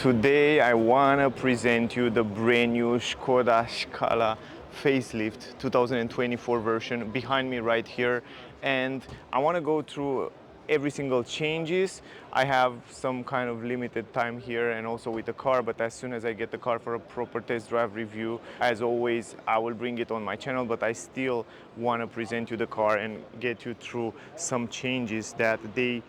Today I want to present you the brand new Skoda Scala Facelift 2024 version behind me right here, and I want to go through every single changes. I have some kind of limited time here and also with the car, but as soon as I get the car for a proper test drive review, as always, I will bring it on my channel, but I still want to present you the car and get you through some changes that they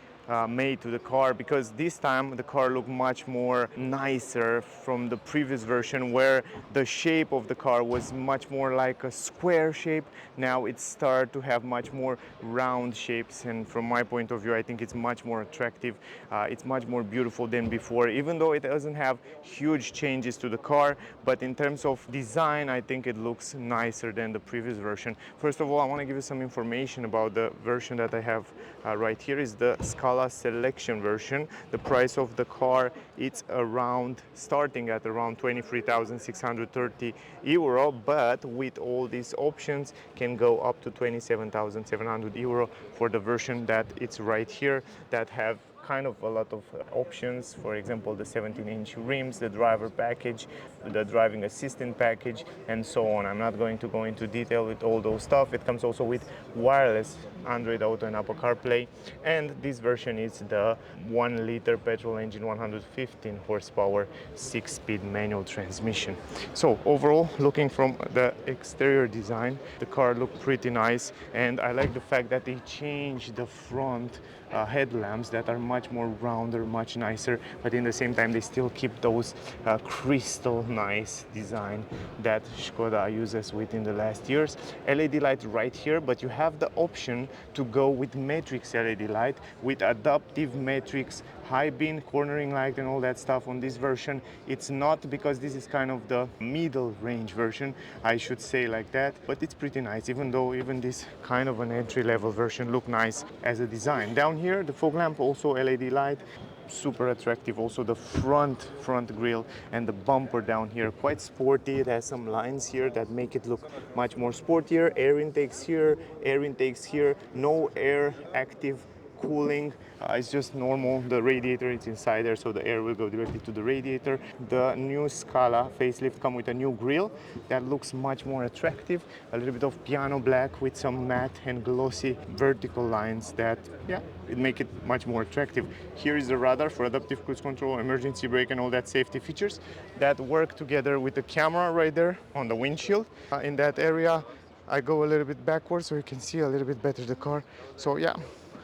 made to the car, because this time the car looked much more nicer from the previous version where the shape of the car was much more like a square shape. Now it started to have much more round shapes, and from my point of view I think it's much more attractive. It's much more beautiful than before, even though it doesn't have huge changes to the car, but in terms of design I think it looks nicer than the previous version. First of all, I want to give you some information about the version that I have right here. Is the Scala Selection version. The price of the car, it's around starting at around 23,630 euro, but with all these options can go up to 27,700 euro for the version that it's right here, that have kind of a lot of options. For example, the 17-inch rims, the driver package, the driving assistant package, and so on. I'm not going to go into detail with all those stuff. It comes also with wireless Android Auto and Apple CarPlay, and this version is the 1-liter petrol engine, 115 horsepower, 6-speed manual transmission. So overall, looking from the exterior design, the car looked pretty nice, and I like the fact that they changed the front headlamps that are much more rounder, much nicer, but in the same time they still keep those crystal nice design that Skoda uses within the last years. LED light right here, but you have the option to go with matrix LED light, with adaptive matrix, high beam, cornering light, and all that stuff on this version. It's not, because this is kind of the middle range version, I should say like that, but it's pretty nice, even though even this kind of an entry-level version look nice as a design. Down here the fog lamp, also LED light, super attractive. Also the front grille and the bumper down here, quite sporty. It has some lines here that make it look much more sportier. Air intakes here, air intakes here, no air active cooling. It's just normal. The radiator is inside there, so the air will go directly to the radiator. The new Scala facelift come with a new grille that looks much more attractive. A little bit of piano black with some matte and glossy vertical lines that, yeah, it make it much more attractive. Here is the radar for adaptive cruise control, emergency brake, and all that safety features that work together with the camera right there on the windshield. In that area I go a little bit backwards so you can see a little bit better the car. So yeah,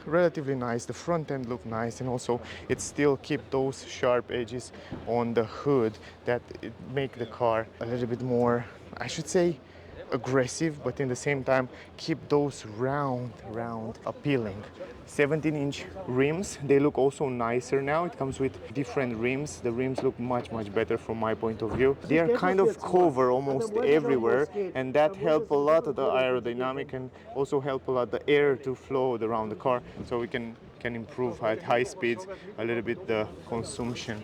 relatively nice. The front end look nice, and also it still keep those sharp edges on the hood that it make the car a little bit more, I should say, aggressive, but in the same time keep those round appealing. 17-inch rims, they look also nicer now. It comes with different rims. The rims look much better from my point of view. They are kind of cover almost everywhere, and that help a lot of the aerodynamic, and also help a lot the air to flow around the car, so we can improve at high speeds a little bit the consumption.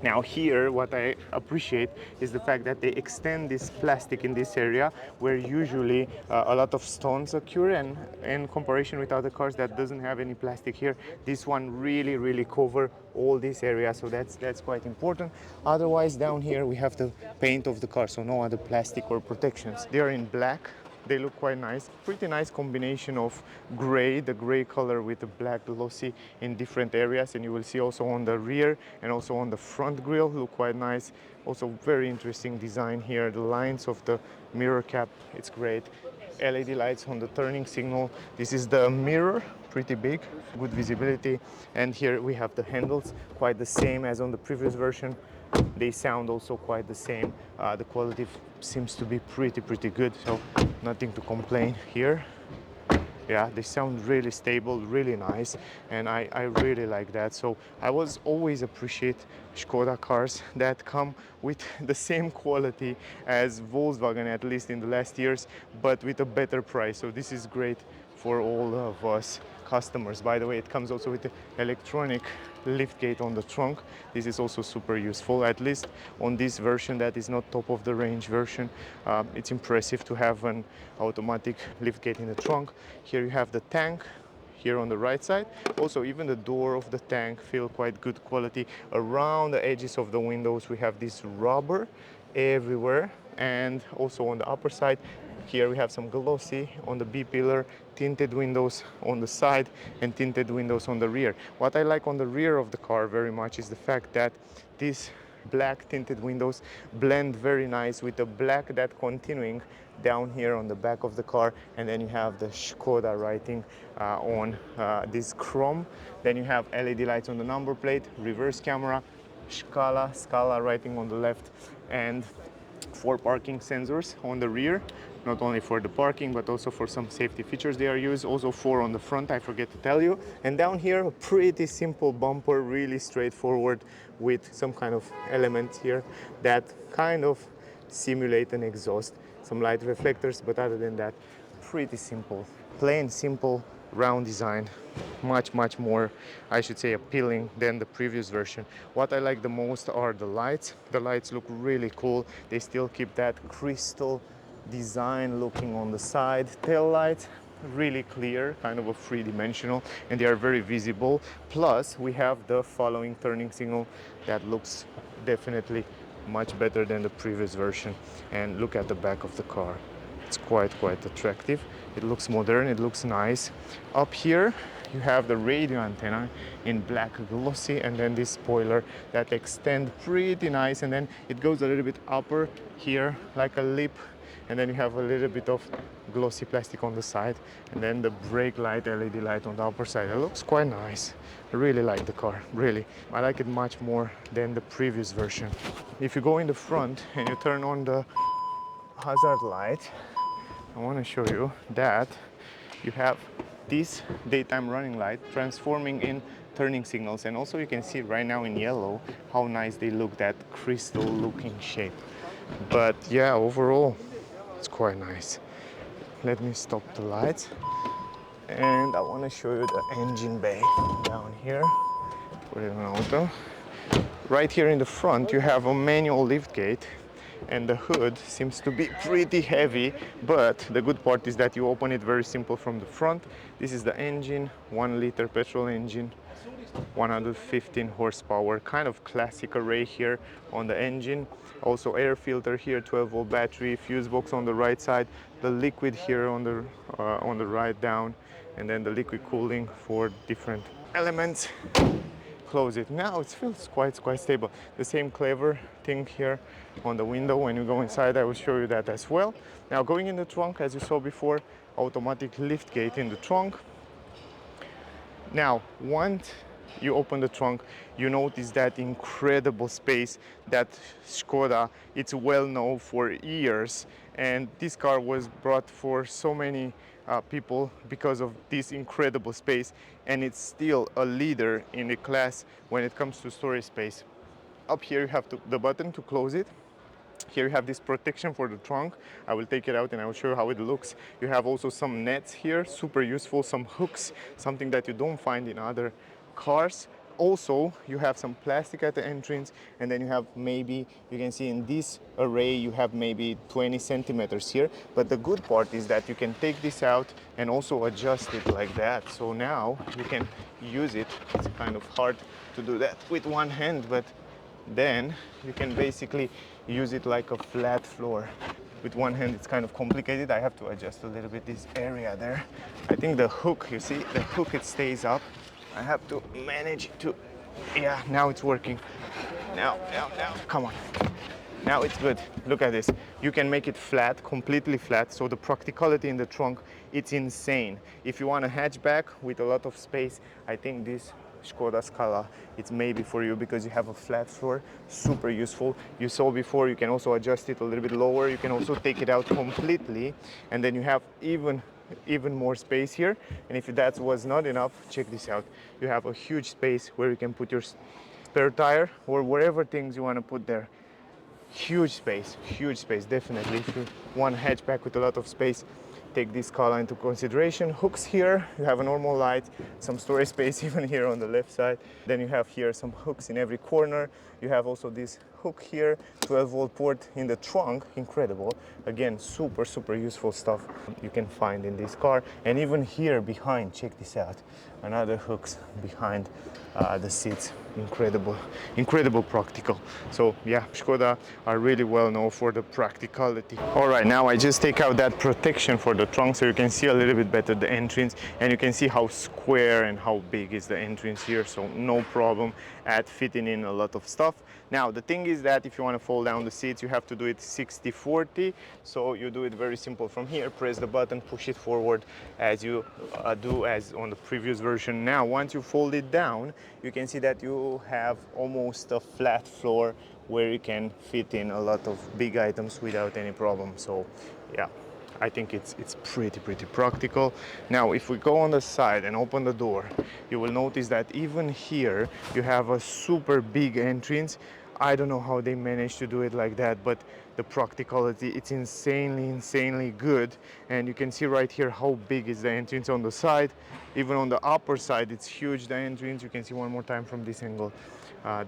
Now here, what I appreciate is the fact that they extend this plastic in this area where usually a lot of stones occur, and in comparison with other cars that doesn't have any plastic here, this one really cover all this area, so that's quite important. Otherwise, down here we have the paint of the car, so no other plastic or protections. They are in black. They look quite nice. Pretty nice combination of gray, the gray color with the black glossy in different areas, and you will see also on the rear and also on the front grille look quite nice. Also very interesting design here. The lines of the mirror cap, it's great. LED lights on the turning signal. This is the mirror, pretty big, good visibility. And here we have the handles, quite the same as on the previous version. They sound also quite the same. The quality seems to be pretty good, so nothing to complain here. Yeah, they sound really stable, really nice, and I really like that. So I was always appreciate Skoda cars that come with the same quality as Volkswagen, at least in the last years, but with a better price. So this is great for all of us customers. By the way, it comes also with the electronic lift gate on the trunk. This is also super useful, at least on this version that is not top of the range version. It's impressive to have an automatic lift gate in the trunk. Here you have the tank. here on the right side. Also, even the door of the tank feel quite good quality. Around the edges of the windows, we have this rubber everywhere, and also on the upper side here we have some glossy on the B pillar, tinted windows on the side, and tinted windows on the rear. What I like on the rear of the car very much is the fact that these black tinted windows blend very nice with the black that continuing down here on the back of the car, and then you have the Skoda writing on this chrome. Then you have LED lights on the number plate, reverse camera, Scala writing on the left, and 4 parking sensors on the rear, not only for the parking but also for some safety features they are used. Also 4 on the front, I forget to tell you. And down here, a pretty simple bumper, really straightforward, with some kind of elements here that kind of simulate an exhaust. Some light reflectors, but other than that, pretty simple. Plain, simple, round design. Much more, I should say, appealing than the previous version. What I like the most are the lights. The lights look really cool. They still keep that crystal design looking on the side. Tail lights, really clear, kind of a three-dimensional, and they are very visible. Plus, we have the following turning signal that looks definitely much better than the previous version. And look at the back of the car. It's quite attractive. It looks modern, it looks nice. Up here you have the radio antenna in black glossy, and then this spoiler that extend pretty nice, and then it goes a little bit upper here like a lip, and then you have a little bit of glossy plastic on the side, and then the brake light, LED light on the upper side. It looks quite nice. I really like the car, really. I like it much more than the previous version. If you go in the front and you turn on the hazard light, I want to show you that you have this daytime running light transforming in turning signals, and also you can see right now in yellow how nice they look, that crystal looking shape. But yeah, overall it's quite nice. Let me stop the lights, and I want to show you the engine bay down here. Put it on auto. Right here in the front you have a manual lift gate, and the hood seems to be pretty heavy, but the good part is that you open it very simple from the front. This is the engine, 1 liter petrol engine, 115 horsepower, kind of classic array here on the engine. Also air filter here, 12-volt battery, fuse box on the right side, the liquid here on the right down, and then the liquid cooling for different elements. Close it. Now it feels quite stable. The same clever thing here on the window. When you go inside, I will show you that as well. Now going in the trunk, as you saw before, automatic lift gate in the trunk. Now once you open the trunk, you notice that incredible space that Skoda, it's well known for years, and this car was brought for so many people because of this incredible space, and it's still a leader in the class when it comes to storage space. Up here you have the button to close it. Here you have this protection for the trunk. I will take it out and I will show you how it looks. You have also some nets here, super useful, some hooks, something that you don't find in other cars. Also, you have some plastic at the entrance, and then you have, maybe you can see in this array, you have maybe 20 centimeters here. But the good part is that you can take this out and also adjust it like that. So now you can use it. It's kind of hard to do that with one hand, but then you can basically use it like a flat floor. With one hand it's kind of complicated. I have to adjust a little bit this area there. I think the hook, you see, the hook, it stays up. I have to manage to, yeah, now it's working. Now, come on. Now it's good. Look at this. You can make it flat, completely flat. So the practicality in the trunk, it's insane. If you want a hatchback with a lot of space, I think this Skoda Scala, it's maybe for you, because you have a flat floor, super useful. You saw before, you can also adjust it a little bit lower. You can also take it out completely, and then you have even more space here. And if that was not enough, check this out. You have a huge space where you can put your spare tire or whatever things you want to put there. Huge space, definitely. If you want a hatchback with a lot of space, take this Scala into consideration. Hooks here, you have a normal light, some storage space even here on the left side. Then you have here some hooks in every corner. You have also this hook here, 12-volt port in the trunk, incredible. Again, super useful stuff you can find in this car. And even here behind, check this out, another hooks behind the seats. Incredible practical. So yeah, Skoda are really well known for the practicality. All right, now I just take out that protection for the trunk so you can see a little bit better the entrance, and you can see how square and how big is the entrance here, so no problem at fitting in a lot of stuff. Now the thing is that if you want to fold down the seats, you have to do it 60-40. So you do it very simple from here, press the button, push it forward as you do as on the previous version. Now once you fold it down, you can see that you have almost a flat floor where you can fit in a lot of big items without any problem. So yeah, I think it's pretty practical. Now if we go on the side and open the door, you will notice that even here you have a super big entrance. I don't know how they managed to do it like that, but the practicality, it's insanely good. And you can see right here how big is the entrance on the side. Even on the upper side, it's huge, the entrance. You can see one more time from this angle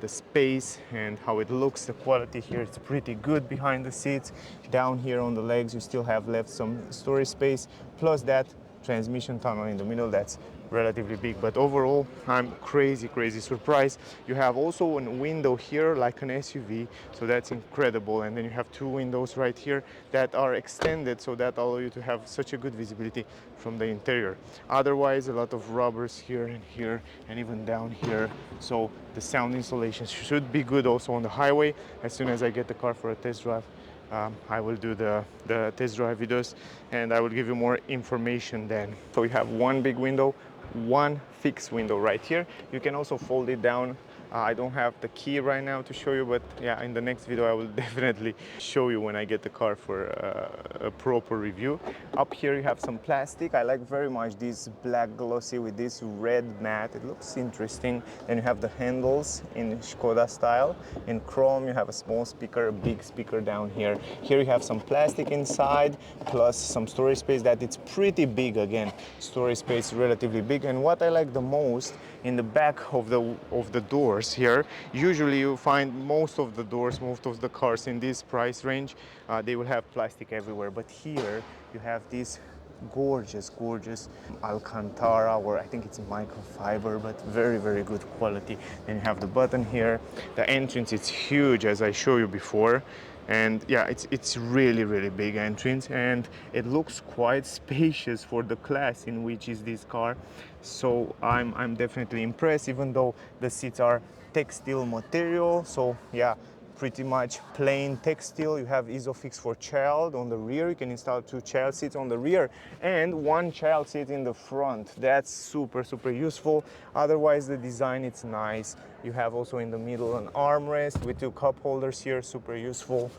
the space and how it looks. The quality here, it's pretty good behind the seats. Down here on the legs, you still have left some storage space, plus that transmission tunnel in the middle that's relatively big. But overall, I'm crazy surprised. You have also a window here like an SUV, so that's incredible. And then you have two windows right here that are extended, so that allow you to have such a good visibility from the interior. Otherwise, a lot of rubbers here and even down here, so the sound insulation should be good also on the highway. As soon as I get the car for a test drive, I will do the test drive videos and I will give you more information then. So you have one big window, one fixed window right here. You can also fold it down. I don't have the key right now to show you, but yeah, in the next video I will definitely show you when I get the car for a proper review. Up here you have some plastic. I like very much this black glossy with this red matte. It looks interesting. Then you have the handles in Skoda style. In chrome you have a small speaker, a big speaker down here. Here you have some plastic inside, plus some storage space that it's pretty big. Again, storage space relatively big. And what I like the most, in the back of the doors here, usually you find most of the cars in this price range, they will have plastic everywhere, but here you have this gorgeous Alcantara, or I think it's microfiber, but very good quality. Then you have the button here. The entrance, it's huge as I showed you before. And yeah, it's really big entrance, and it looks quite spacious for the class in which is this car. So I'm definitely impressed, even though the seats are textile material. So yeah, pretty much plain textile. You have Isofix for child on the rear. You can install 2 child seats on the rear and 1 child seat in the front. That's super useful. Otherwise, the design, it's nice. You have also in the middle an armrest with 2 cup holders here, super useful.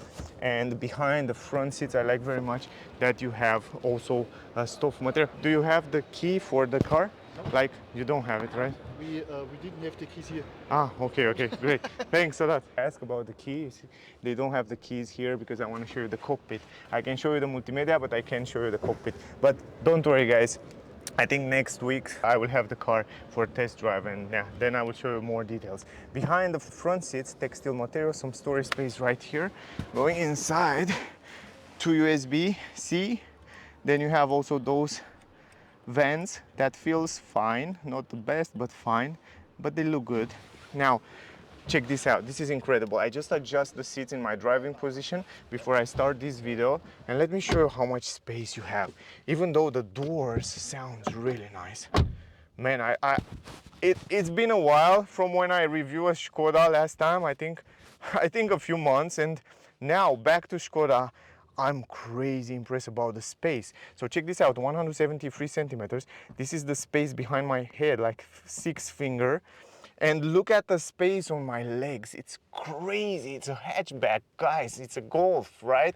And behind the front seats, I like very much that you have also a stove material. Do you have the key for the car? Like, you don't have it, right? We didn't have the keys here. Ah, okay, great. Thanks a lot. Ask about the keys. They don't have the keys here because I want to show you the cockpit. I can show you the multimedia, but I can't show you the cockpit. But don't worry, guys. I think next week I will have the car for a test drive, and yeah, then I will show you more details. Behind the front seats, textile material, some storage space right here. Going inside, 2 USB-C. Then you have also those vents that feels fine, not the best, but fine, but they look good. Now check this out, this is incredible. I just adjust the seats in my driving position before I start this video, and let me show you how much space you have. Even though the doors sounds really nice, man, it's been a while from when I reviewed a Skoda last time. I think a few months, and now back to Skoda. I'm crazy impressed about the space. So check this out, 173 centimeters. This is the space behind my head, like 6 finger. And look at the space on my legs. It's crazy. It's a hatchback, guys. It's a Golf, right?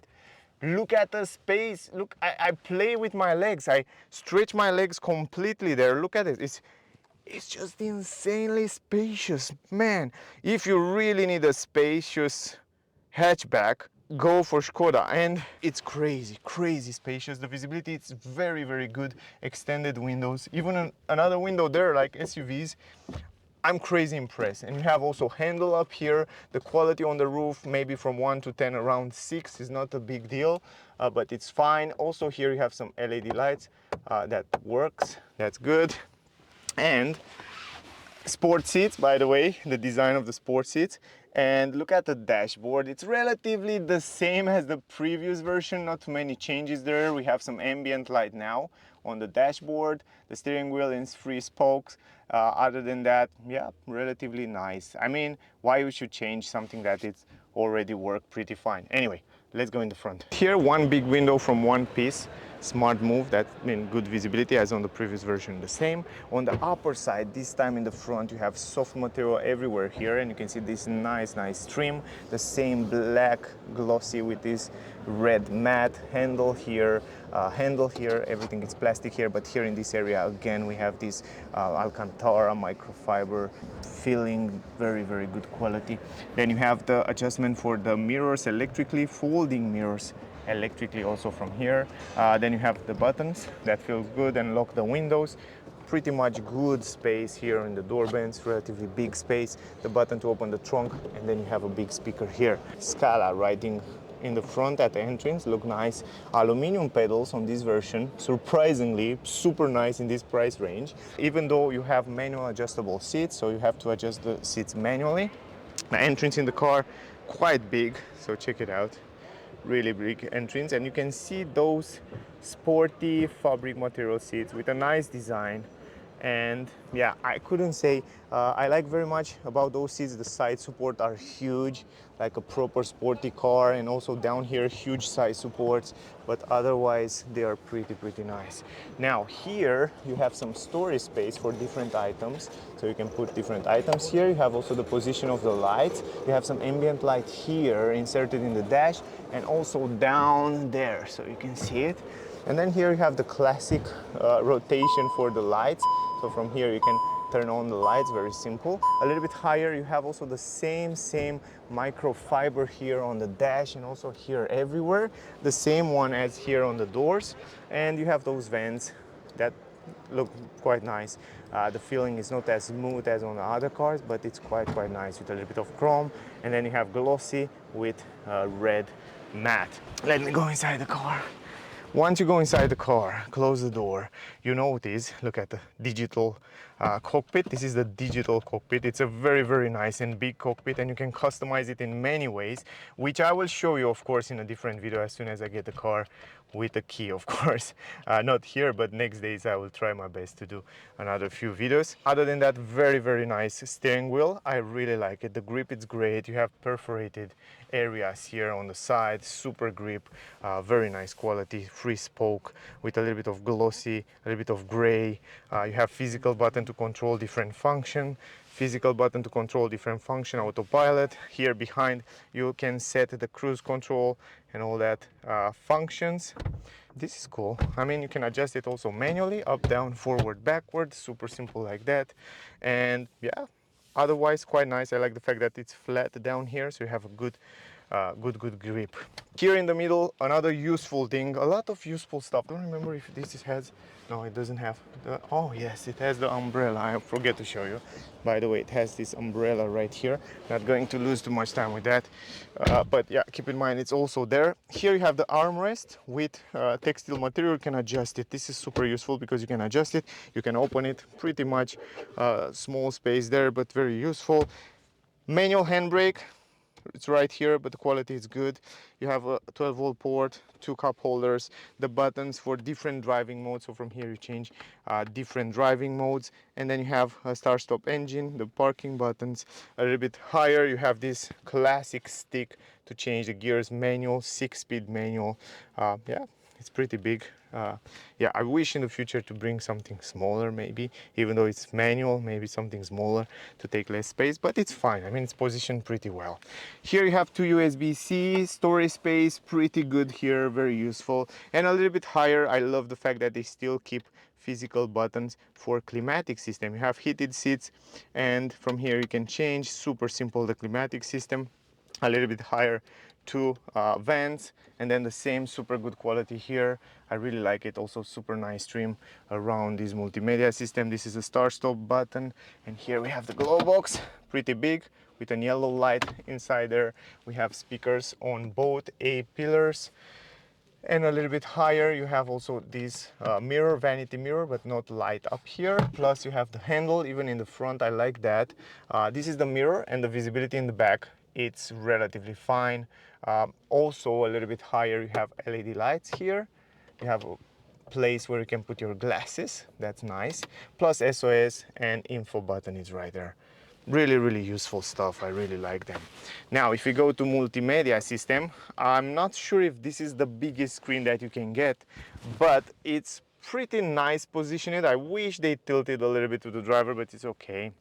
Look at the space. Look, I play with my legs. I stretch my legs completely there. Look at it. It's just insanely spacious. Man, if you really need a spacious hatchback, go for Skoda, and it's crazy spacious. The visibility, it's very good. Extended windows, even another window there like SUVs. I'm crazy impressed. And you have also handle up here. The quality on the roof, maybe from 1 to 10, around 6 is not a big deal, but it's fine. Also here you have some LED lights that works, that's good. And sport seats, by the way, the design of the sport seats. And look at the dashboard, it's relatively the same as the previous version, not too many changes there. We have some ambient light now on the dashboard. The steering wheel is 3 spokes. Other than that, yeah, relatively nice. I mean, why we should change something that it's already worked pretty fine. Anyway, let's go in the front. Here, one big window from one piece. Smart move, that means good visibility as on the previous version, the same. On the upper side, this time in the front, you have soft material everywhere here, and you can see this nice trim. The same black glossy with this red matte handle here, everything is plastic here, but here in this area, again, we have this Alcantara microfiber feeling, very good quality. Then you have the adjustment for the mirrors, electrically folding mirrors electrically also from here. Then you have the buttons that feels good, and lock the windows. Pretty much good space here in the door bands, relatively big space. The button to open the trunk, and then you have a big speaker here. Scala writing in the front at the entrance, look nice. Aluminum pedals on this version, surprisingly super nice in this price range. Even though you have manual adjustable seats, so you have to adjust the seats manually. The entrance in the car, quite big, so check it out. Really big entrance, and you can see those sporty fabric material seats with a nice design. And yeah, I couldn't say I like very much about those seats. The side support are huge, like a proper sporty car, and also down here huge side supports, but otherwise they are pretty nice. Now here you have some storage space for different items, so you can put different items here. You have also the position of the lights. You have some ambient light here inserted in the dash, and also down there, so you can see it. And then here you have the classic rotation for the lights. So from here you can turn on the lights, very simple. A little bit higher you have also the same microfiber here on the dash, and also here everywhere. The same one as here on the doors. And you have those vents that look quite nice. The feeling is not as smooth as on the other cars, but it's quite nice with a little bit of chrome. And then you have glossy with red matte. Let me go inside the car. Once you go inside the car, close the door, you notice, look at the digital cockpit. This is the digital cockpit. It's a very nice and big cockpit, and you can customize it in many ways, which I will show you, of course, in a different video as soon as I get the car with the key, of course. Not here, but next days I will try my best to do another few videos. Other than that, very nice steering wheel. I really like it. The grip is great. You have perforated areas here on the side, super grip, very nice quality, 3 spoke with a little bit of glossy, a little bit of gray. You have physical button to control different function, autopilot. Here behind you can set the cruise control and all that functions. This is cool. I mean, you can adjust it also manually, up, down, forward, backward, super simple like that. And yeah, otherwise quite nice. I like the fact that it's flat down here, so you have a good grip. Here in the middle, another useful thing, a lot of useful stuff. Don't remember if this has, no, it doesn't have oh yes, it has the umbrella. I forget to show you. By the way, it has this umbrella right here. Not going to lose too much time with that, but yeah, keep in mind it's also there. Here you have the armrest with textile material. You can adjust it. This is super useful because you can adjust it, you can open it, pretty much small space there, but very useful. Manual handbrake, it's right here, but the quality is good. You have a 12-volt port, 2 cup holders, the buttons for different driving modes. So from here you change different driving modes, and then you have a start-stop engine, the parking buttons. A little bit higher you have this classic stick to change the gears, manual, 6-speed manual. Yeah, it's pretty big. Yeah, I wish in the future to bring something smaller, maybe, even though it's manual, maybe something smaller to take less space, but it's fine. I mean, it's positioned pretty well. Here you have 2 USB-C, storage space, pretty good here, very useful. And a little bit higher, I love the fact that they still keep physical buttons for climatic system. You have heated seats, and from here you can change, super simple, the climatic system. a little bit higher, two vents, and then the same super good quality here. I really like it. Also super nice trim around this multimedia system. This is a start stop button, and here we have the glow box, pretty big with a yellow light inside there. We have speakers on both A pillars, and a little bit higher you have also this mirror, vanity mirror, but not light up here. Plus you have the handle even in the front. I like that. This is the mirror, and the visibility in the back, it's relatively fine. Also a little bit higher you have LED lights here. You have a place where you can put your glasses. That's nice. Plus SOS and info button is right there. Really useful stuff. I really like them. Now if we go to multimedia system, I'm not sure if this is the biggest screen that you can get, but it's pretty nice positioned. I wish they tilted a little bit to the driver, but it's okay.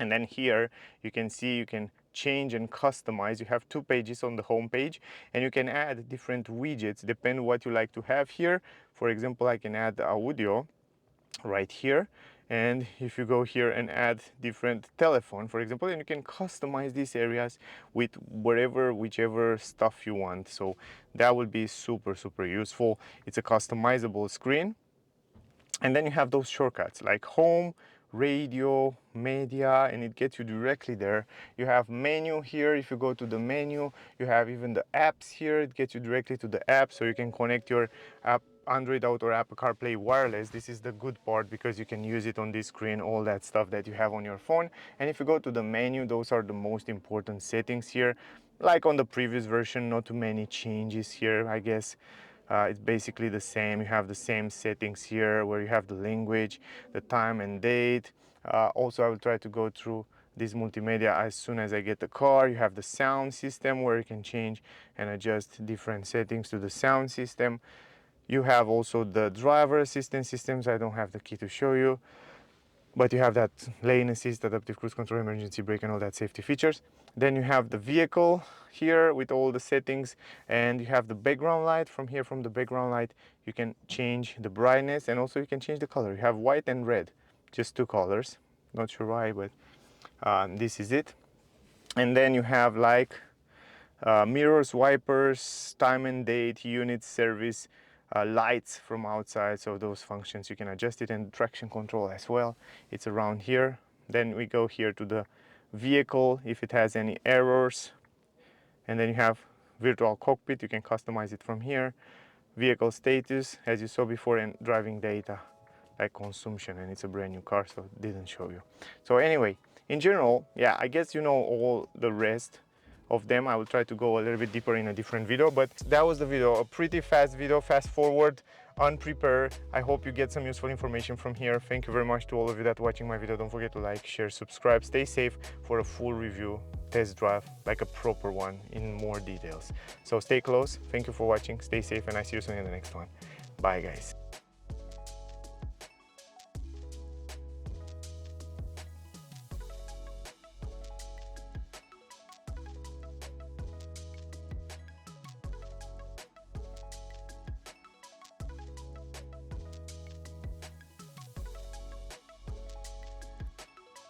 And then here you can see you can change and customize. You have two pages on the home page, and you can add different widgets depending what you like to have here. For example, I can add audio right here, and if you go here and add different telephone, for example, and you can customize these areas with whichever stuff you want. So that would be super useful. It's a customizable screen. And then you have those shortcuts like home, radio, media, and it gets you directly there. You have menu here. If you go to the menu, you have even the apps here. It gets you directly to the app, so you can connect your app, Android Auto or Apple CarPlay wireless. This is the good part because you can use it on this screen, all that stuff that you have on your phone. And if you go to the menu, those are the most important settings here. Like on the previous version, not too many changes here, I guess. It's basically the same. You have the same settings here where you have the language, the time and date. Also, I will try to go through this multimedia as soon as I get the car. You have the sound system where you can change and adjust different settings to the sound system. You have also the driver assistance systems. I don't have the key to show you, but you have that lane assist, adaptive cruise control, emergency brake, and all that safety features. Then you have the vehicle here with all the settings, and you have the background light. From here, from the background light, you can change the brightness, and also you can change the color. You have white and red, just two colors. Not sure why, but this is it. And then you have like mirrors, wipers, time and date, unit service, lights from outside. So those functions you can adjust it, and traction control as well. It's around here. Then we go here to the vehicle if it has any errors, and then you have virtual cockpit. You can customize it from here. Vehicle status, as you saw before, and driving data like consumption, and it's a brand new car, so it didn't show you. So anyway, in general, yeah, I guess you know all the rest of them. I will try to go a little bit deeper in a different video, but that was the video. A pretty fast video, fast forward, unprepared. I hope you get some useful information from here. Thank you very much to all of you that are watching my video. Don't forget to like, share, subscribe. Stay safe for a full review, test drive, like a proper one in more details. So stay close. Thank you for watching. Stay safe, and I see you soon in the next one. Bye guys.